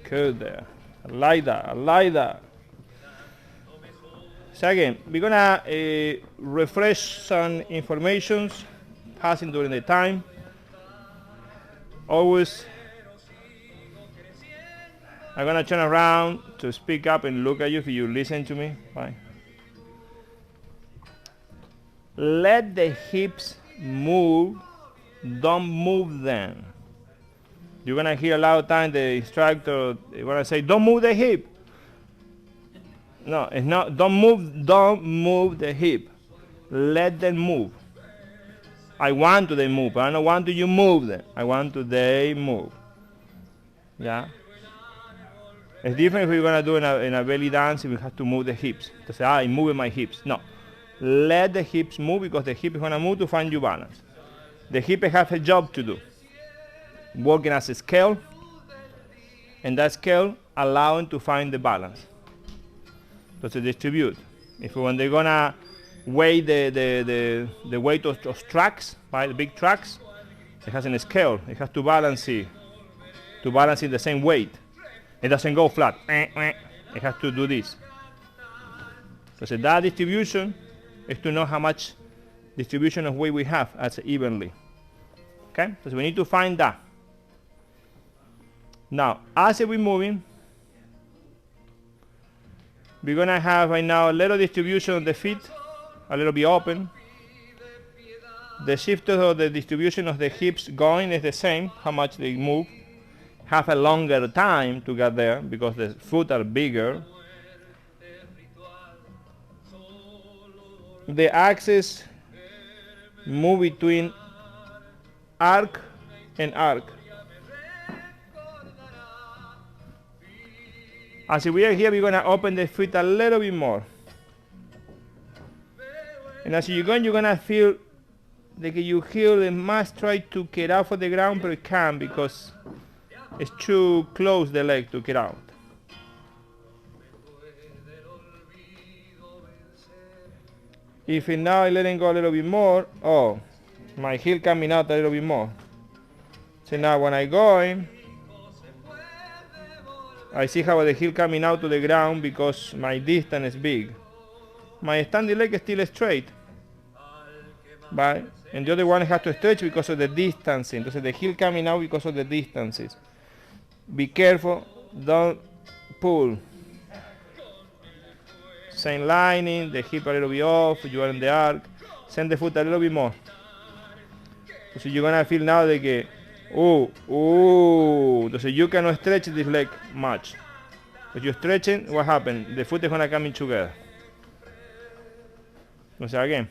Good there. I like that. I like that. So again, we're gonna refresh some informations passing during the time. Always, I'm gonna turn around to speak up and look at you if you listen to me. Fine. Let the hips move. Don't move them. You're gonna hear a lot of times the instructor gonna say, "Don't move the hip." No, it's not. Don't move the hip. Let them move. I want to they move. I don't want to you move them. I want to they move. Yeah. It's different if we're gonna do in a belly dance. We have to move the hips. To say, I'm moving my hips. No. Let the hips move because the hip is gonna move to find you balance. The hip has a job to do. Working as a scale, and that scale allowing to find the balance. To distribute. When they're gonna weigh the weight of tracks, right, the big tracks, it has a scale. It has to balance it the same weight. It doesn't go flat. It has to do this. So that distribution is to know how much distribution of weight we have as evenly. Okay, so we need to find that. Now, as we're moving, we're gonna have right now a little distribution of the feet, a little bit open. The shift of the distribution of the hips going is the same, how much they move. Have a longer time to get there because the foot are bigger. The axis move between arc and arc. As we are here, we're going to open the feet a little bit more. And as you're going to feel like you heel and must try to get out of the ground, but it can't because it's too close the leg to get out. If now I let it go a little bit more, oh, my heel coming out a little bit more. So now when I go in, I see how the heel coming out to the ground because my distance is big. My standing leg is still straight, right? And the other one has to stretch because of the distancing. Entonces the heel coming out because of the distances. Be careful, don't pull. Same lining, the hip a little bit off, you are in the arc. Send the foot a little bit more. So you're gonna feel now de que, entonces you cannot stretch this leg much. If you're stretching, what happens? The foot is gonna come in together. So again,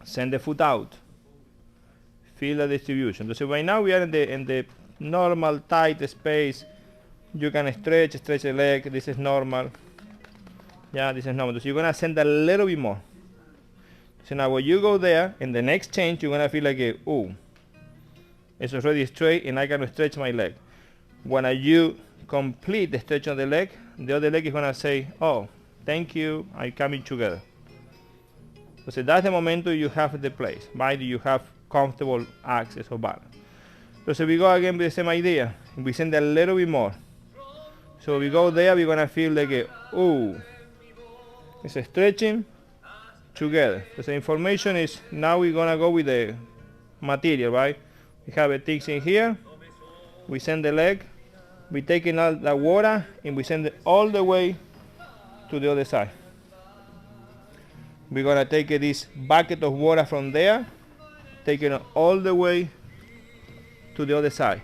send the foot out. Feel the distribution. So right now we are in the normal tight space. You can stretch the leg. This is normal. Yeah, this is normal. So you're gonna send a little bit more. So now when you go there, in the next change, you're gonna feel like it's already straight and I can stretch my leg. When you complete the stretch of the leg, the other leg is gonna say, oh, thank you, I'm coming together. So that's the moment you have the place, right? You have comfortable access or balance. So we go again with the same idea. We send a little bit more. So we go there, we're gonna feel like it's stretching together. So the information is now we're gonna go with the material, right? We have a things in here. We send the leg. We taking out the water and we send it all the way to the other side. We're gonna take this bucket of water from there, taking it all the way to the other side.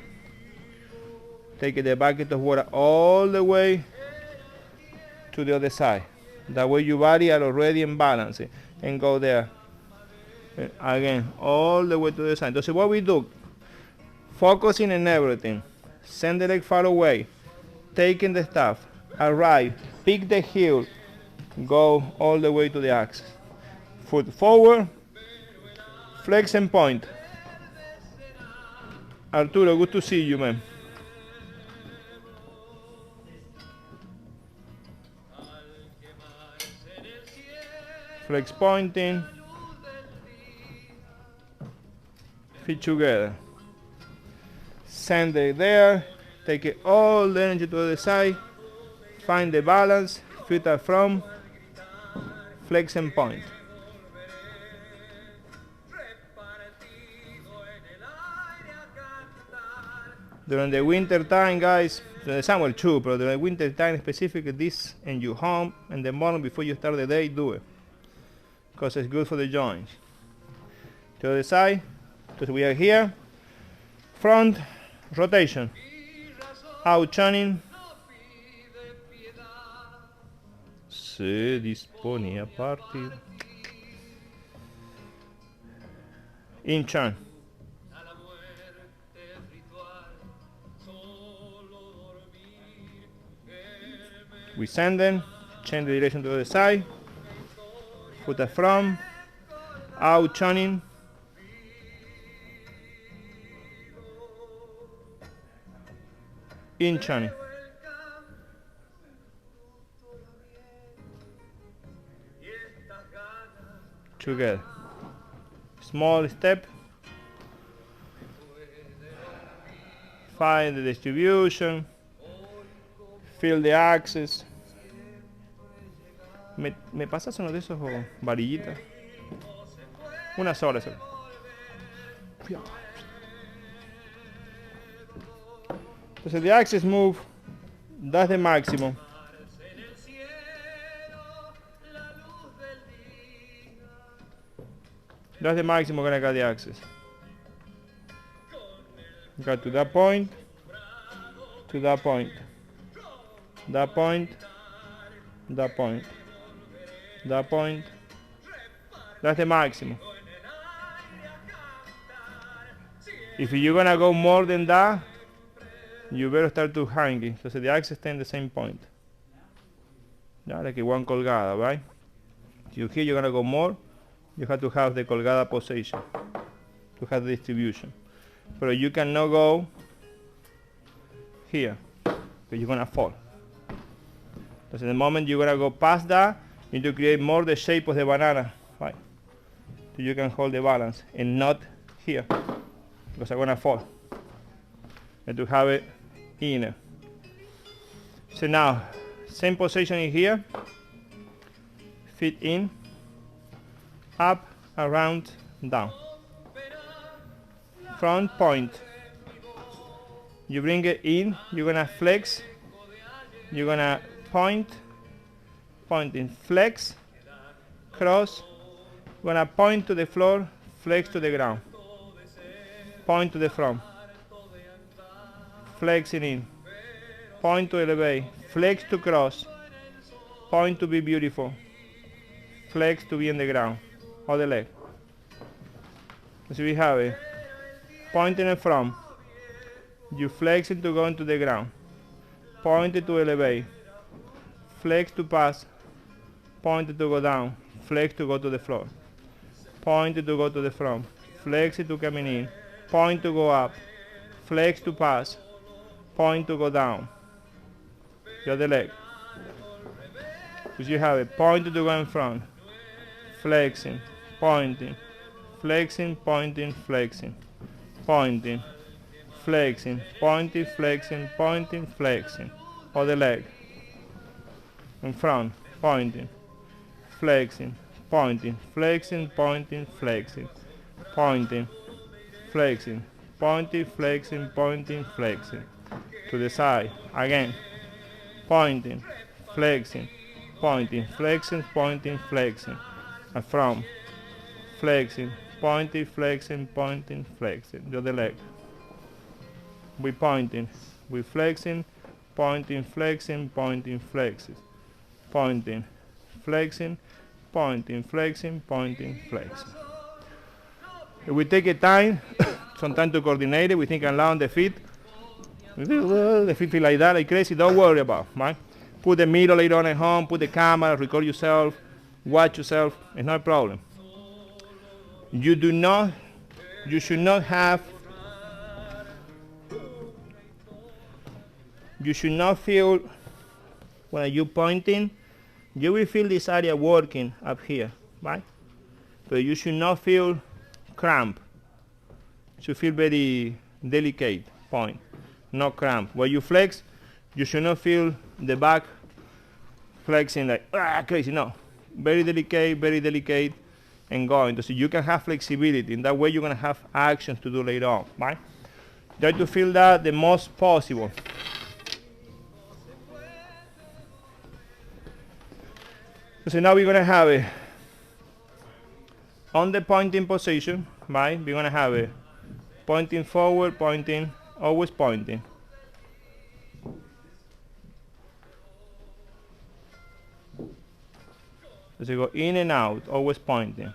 Take the bucket of water all the way to the other side. That way your body are already in balance and go there. Again, all the way to the side. So what we do, focusing on everything, send the leg far away, taking the stuff, arrive, pick the heel, go all the way to the axis. Foot forward, flex and point. Arturo, good to see you, man. Flex pointing, feet together. Send it there, Take it all the energy to the side. Find the balance. Feet are from. Flex and point. During the winter time, guys, during the summer too, but during the winter time specifically, this and you home in the morning before you start the day, do it. Because it's good for the joints. To the side, because we are here. Front, rotation. Out churning. Se dispone a partir. In churn. We send them, change the direction to the side, foot at from, out churning, in churning. Together. Small step. Find the distribution. Feel the axis. ¿Me pasas uno de esos o varillitas? Una sola. Entonces the axis move, that's the maximum. That's the maximum gonna get the axis. Got to that point, to that point, that point, that point, that point. That's the maximum. If you're gonna go more than that, you better start to hanging. So the axis stay in the same point. Yeah, like one colgada, right? Here you're gonna go more. You have to have the colgada position to have the distribution. But you cannot go here because you're gonna fall. Because the moment you're gonna go past that, you need to create more the shape of the banana, right? So you can hold the balance and not here because I'm gonna fall. And to have it in. So now, same position in here. Feet in. Up, around, down. Front point. You bring it in, you're gonna flex, you're gonna point, pointing, flex, cross, you're gonna point to the floor, flex to the ground, point to the front, flexing in, point to elevate, flex to cross, point to be beautiful, flex to be in the ground. Other leg. So we have it. Pointing in front. You flex it to go into the ground. Point it to elevate. Flex to pass. Point it to go down. Flex to go to the floor. Point it to go to the front. Flex it to coming in. Point to go up. Flex to pass. Point to go down. The other leg. So you have it. Point to go in front. Flexing. Pointing, flexing, pointing, flexing, pointing, flexing, pointing, flexing, pointing, flexing. Other leg. In front, pointing, flexing, pointing, flexing, pointing, flexing, pointing, flexing, pointing, flexing, pointing, flexing. To the side, again, pointing, flexing, pointing, flexing, pointing, flexing. And from. Flexing, pointing, flexing, pointing, flexing. The other leg. We pointing, we flexing, pointing, flexing, pointing, flexing, pointing, flexing, pointing, flexing, pointing, flexing. If we take a time, some time to coordinate it, we think allow on the feet. The feet feel like that, like crazy. Don't worry about, right? Put the mirror later on at home. Put the camera, record yourself, watch yourself. It's not a problem. You should not feel when you're pointing, you will feel this area working up here, right? But you should not feel cramp. You should feel very delicate point. no cramp. When you flex, you should not feel the back flexing like crazy. No, very delicate, and going. So you can have flexibility. In that way, you're gonna have actions to do later on, right? Try to feel that the most possible. So now we're gonna have it on the pointing position, right? We're gonna have it pointing forward, pointing, always pointing. So you go in and out, always pointing.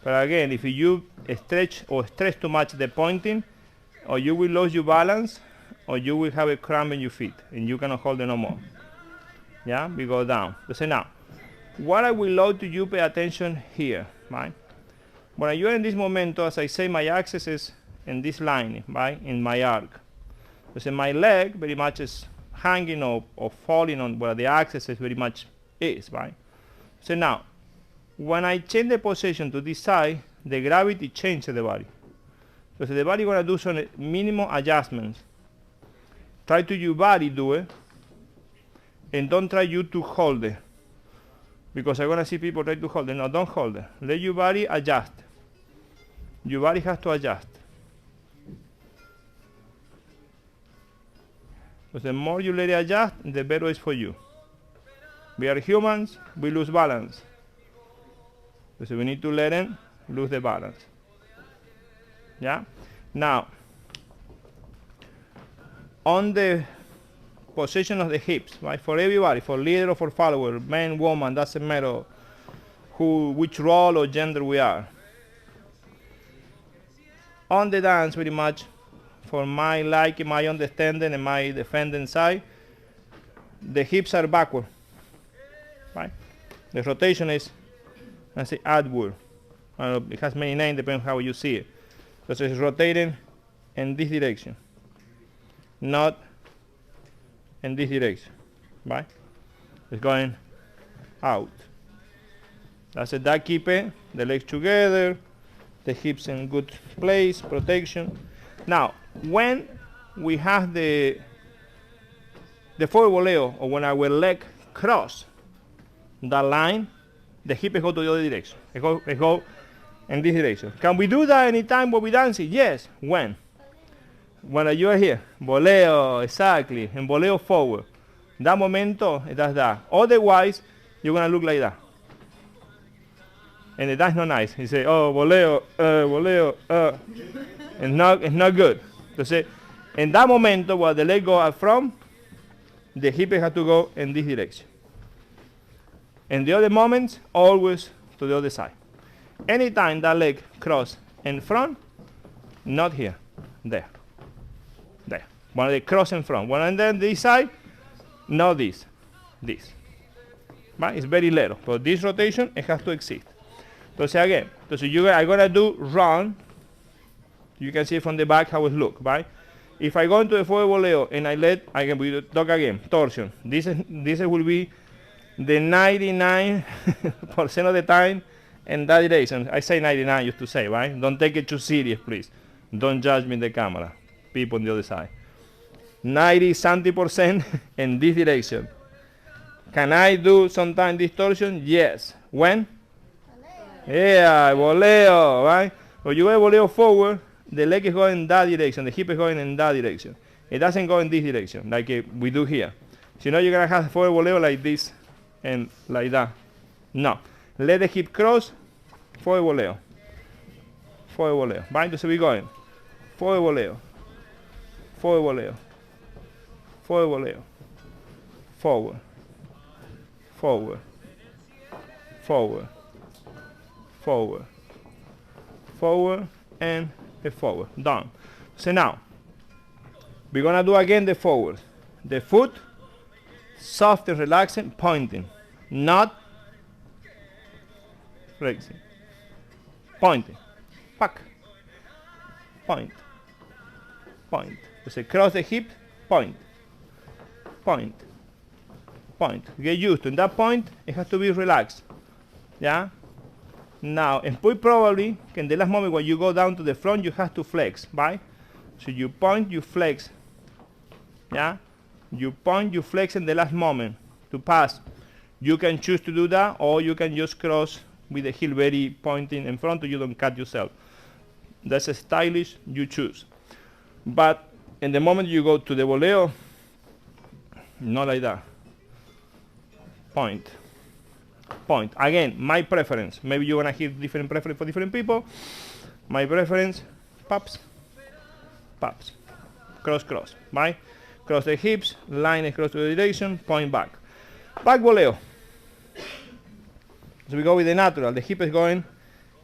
But again, if you stretch too much the pointing, or you will lose your balance, or you will have a cramp in your feet, and you cannot hold it no more. Yeah, we go down. So now, what I will love to you pay attention here, right? When you are in this momento, as I say, my axis is in this line, right, in my arc. So my leg very much is hanging or falling on where the axis is very much is, right? So now, when I change the position to this side, the gravity changes the body. So the body gonna do some minimum adjustments. Try to your body do it, and don't try you to hold it. Because I'm gonna see people try to hold it. No, don't hold it. Let your body adjust. Your body has to adjust. Because the more you let it adjust, the better it is for you. We are humans, we lose balance. So we need to let them lose the balance. Yeah? Now, on the position of the hips, right? For everybody, for leader or for follower, man, woman, doesn't matter which role or gender we are. On the dance, pretty much, for my liking, my understanding, and my defending side, the hips are backward, right? The rotation is, I say, outward. It has many names, depending on how you see it. So it's rotating in this direction, not in this direction, right? It's going out. That's it. That keep it, the legs together, the hips in good place, protection. Now, when we have the forward voleo, or when our leg cross that line, the hip go to the other direction. It go in this direction. Can we do that anytime when we dance? Yes. When you are here, voleo, exactly, and voleo forward. That momento, it does that. Otherwise, you're gonna look like that. And that's not nice. You say, oh, voleo, it's not good. So in that momento, where the leg go up from, the hip has to go in this direction. In the other moments, always to the other side. Anytime that leg cross in front, not here, there. When they cross in front, when and then this side, not this. Right? It's very little, but this rotation, it has to exist. So again, you are gonna do run. You can see from the back how it looks, right? If I go into the forward voleo and we talk again, torsion. This will be the 99% of the time in that direction. I say 99 used to say, right? Don't take it too serious, please. Don't judge me in the camera. People on the other side. 90-something% in this direction. Can I do sometimes distortion? Yes. When? Yeah, voleo, right? When you go voleo forward, the leg is going in that direction, the hip is going in that direction. It doesn't go in this direction, like we do here. So you're going to have forward voleo like this and like that. No. Let the hip cross, forward voleo. Right? So we're going forward voleo. Forward. And a forward. Done. So now, we're going to do again the forward. The foot, soft and relaxing, pointing. Not flexing. Pointing. Pack. Point. So cross the hip, point. Get used to it. In that point, it has to be relaxed. Yeah? Now, and probably, in the last moment when you go down to the front, you have to flex, right? So you point, you flex Yeah? You point, you flex in the last moment to pass. You can choose to do that, or you can just cross with the heel very pointing in front so you don't cut yourself. That's a stylish, you choose. But in the moment you go to the voleo, not like that. Point. Point. Again, my preference. Maybe you want to hear different preference for different people. My preference, pops, pops. Cross, cross. Right? Cross the hips, line across the direction, point back. Back voleo. So we go with the natural. The hip is going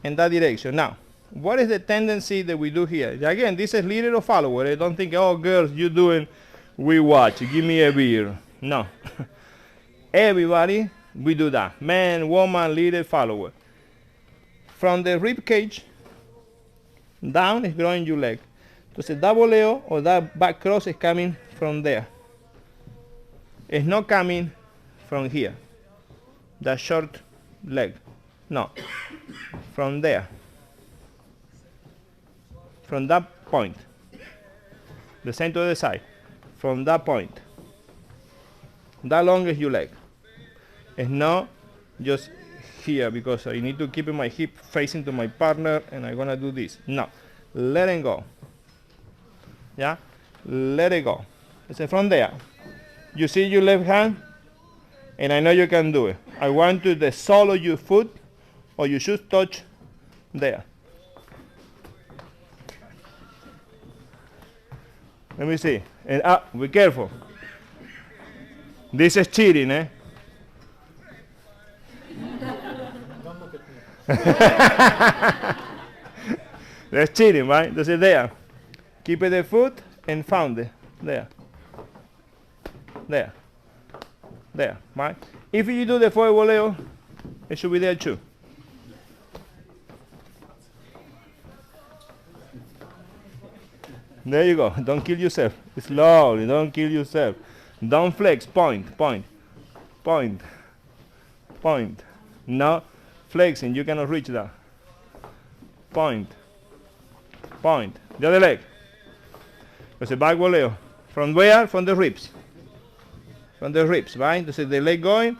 in that direction. Now, what is the tendency that we do here? Again, this is leader or follower. I don't think, oh, girls, you doing, we watch. Give me a beer. No. Everybody, we do that. Man, woman, leader, follower. From the rib cage down is growing your leg. Entonces, that voleo or that back cross is coming from there. It's not coming from here. That short leg. No. From there. From that point. The same to the side. From that point. That long is your leg. It's not just here because I need to keep my hip facing to my partner and I'm gonna do this. No. Let it go. Yeah? Let it go. It's from there. You see your left hand? And I know you can do it. I want to the sole of your foot or your shoes touch there. Let me see. And be careful. This is cheating, eh? Don't look at me. That's cheating, right? That's it there. Keep it the foot and found it. There. There. There, right? If you do the forward voleo, it should be there too. There you go. Don't kill yourself. Slowly. Don't kill yourself. Don't flex. Point. Point. Point. Point. No flexing. You cannot reach that. Point. Point. The other leg. There's a back voleo. From where? From the ribs. From the ribs, right? So the leg going,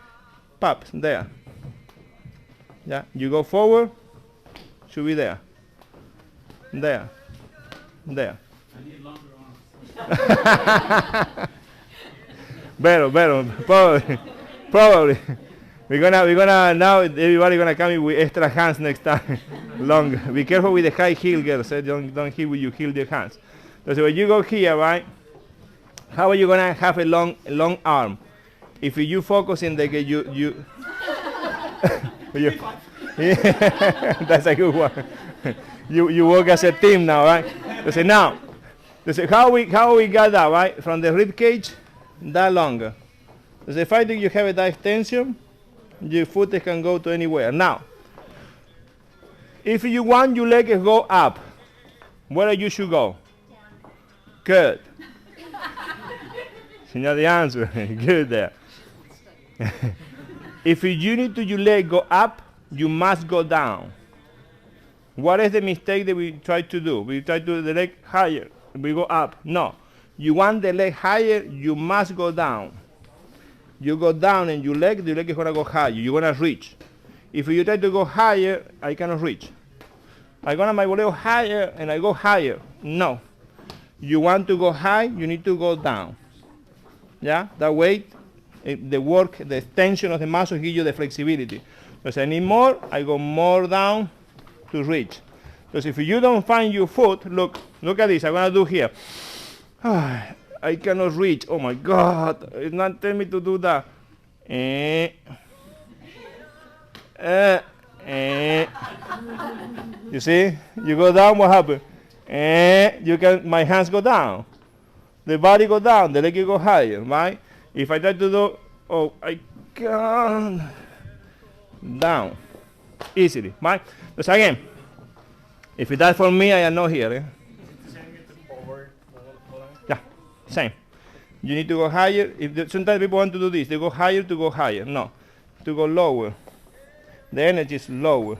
pop, there. Yeah, you go forward, should be there. There. There. I need longer arms. Better, probably. We're gonna now everybody gonna come in with extra hands next time. Long. Be careful with the high heel, girls. Don't hit with your heel the hands. So when you go here, right? How are you gonna have a long arm? If you focus in the you that's a good one. you work as a team now, right? So now, how we got that, right? From the rib cage, that longer. So if I think you have that extension, your foot can go to anywhere. Now, if you want your leg to go up, where you should go? Good. You know the answer. Good there. If you need to your leg go up, you must go down. What is the mistake that we try to do? We try to do the leg higher. We go up. No. You want the leg higher, you must go down. You go down and the leg is going to go higher. You're going to reach. If you try to go higher, I cannot reach. I go on my voleo higher and I go higher. No. You want to go high, you need to go down. Yeah? That way, the work, the tension of the muscle gives you the flexibility. Because I need more, I go more down to reach. Because if you don't find your foot, look at this. I'm going to do here. I cannot reach. Oh my God. It's not telling me to do that. You see? You go down, what happens? My hands go down. The body go down, the leg go higher, right? If I try to do, I can't. Down. Easily, right? Because again, if it's that for me, I am not here. Yeah, same. You need to go higher. Sometimes people want to do this. They go higher to go higher. No, to go lower. The energy is lower.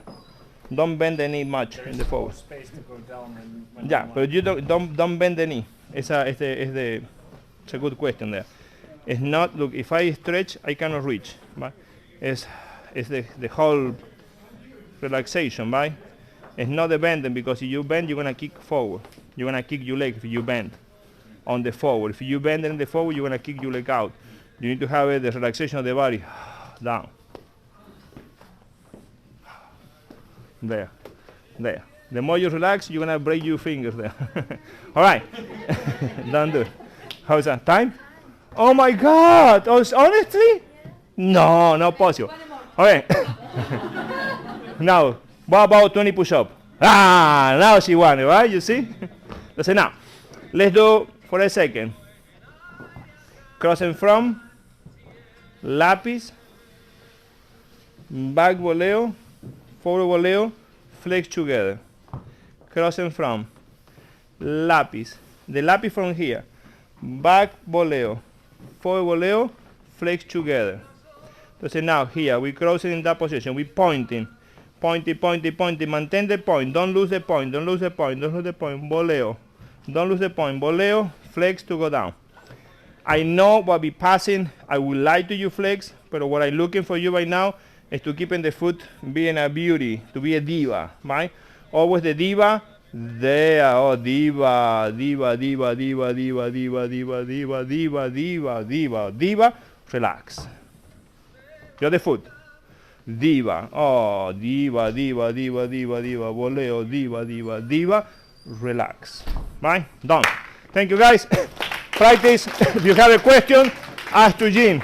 Don't bend the knee much in the forward. Space to go down yeah, but you don't bend the knee. It's the It's a good question there. It's not, look, if I stretch, I cannot reach, right? It's the whole relaxation, right? It's not the bending, because if you bend, you're going to kick forward. You're going to kick your leg if you bend on the forward. If you bend in the forward, you're going to kick your leg out. You need to have the relaxation of the body down. There. The more you relax, you're going to break your fingers there. All right. Don't do it. How's that? Time? Oh, my God. Honestly? No, not possible. All right. Now, what about 20 push-ups? Now she won it, right? You see? Listen now. Let's do, for a second, crossing from, lápiz, back voleo, forward voleo, flex together. Crossing from, lápiz, the lápiz from here, back voleo, forward voleo, flex together. Entonces now here, we crossing in that position, we pointing, maintain the point, don't lose the point, voleo, don't lose the point, voleo, flex to go down. I know what be passing, I will lie to you flex, but what I'm looking for you right now is to keep in the foot being a beauty, to be a diva, right? Always the diva, there, oh diva, relax. You're the foot. Diva, oh, diva, voleo, diva, relax. Right? Done. Thank you guys. Practice. If you have a question, ask to Jim.